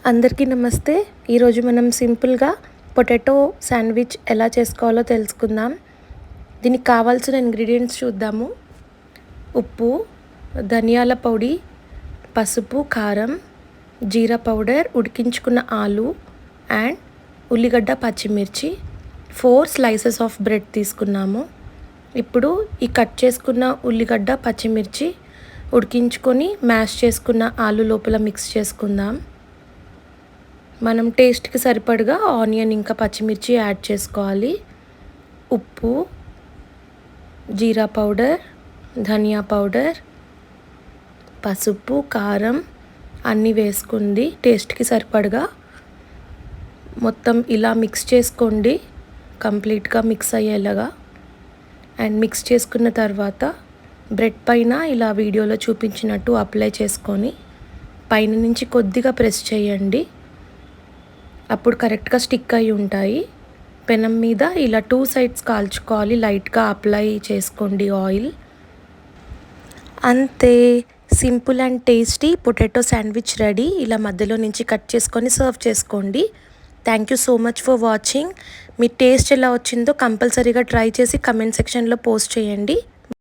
అందరికీ నమస్తే. ఈరోజు మనం సింపుల్గా పొటాటో శాండ్విచ్ ఎలా చేసుకోవాలో తెలుసుకుందాం. దీనికి కావాల్సిన ఇంగ్రీడియంట్స్ చూద్దాము. ఉప్పు, ధనియాల పొడి, పసుపు, కారం, జీరా పౌడర్, ఉడికించుకున్న ఆలు అండ్ ఉల్లిగడ్డ, పచ్చిమిర్చి, 4 స్లైసెస్ ఆఫ్ బ్రెడ్ తీసుకున్నాము. ఇప్పుడు ఈ కట్ చేసుకున్న ఉల్లిగడ్డ, పచ్చిమిర్చి ఉడికించుకొని మ్యాష్ చేసుకున్న ఆలు లోపల మిక్స్ చేసుకుందాం. మనం టేస్ట్కి సరిపడగా ఆనియన్ ఇంకా పచ్చిమిర్చి యాడ్ చేసుకోవాలి. ఉప్పు, జీరా పౌడర్, ధనియా పౌడర్, పసుపు, కారం అన్నీ వేసుకుంది టేస్ట్కి సరిపడగా. మొత్తం ఇలా మిక్స్ చేసుకోండి, కంప్లీట్గా మిక్స్ అయ్యేలాగా. అండ్ మిక్స్ చేసుకున్న తర్వాత బ్రెడ్ పైన ఇలా వీడియోలో చూపించినట్టు అప్లై చేసుకొని పైన నుంచి కొద్దిగా ప్రెస్ చేయండి. అప్పుడు కరెక్ట్గా స్టిక్ అయి ఉంటాయి. పెనం మీద ఇలా 2 సైడ్స్ కాల్చుకోవాలి. లైట్గా అప్లై చేసుకోండి ఆయిల్. అంతే, simple and tasty potato sandwich ready. ఇలా మధ్యలో నుంచి కట్ చేసుకొని సర్వ్ చేసుకోండి. Thank you so much for watching. Me taste ఎలా వచ్చిందో కంపల్సరీగా ట్రై చేసి కమెంట్ సెక్షన్లో పోస్ట్ చేయండి.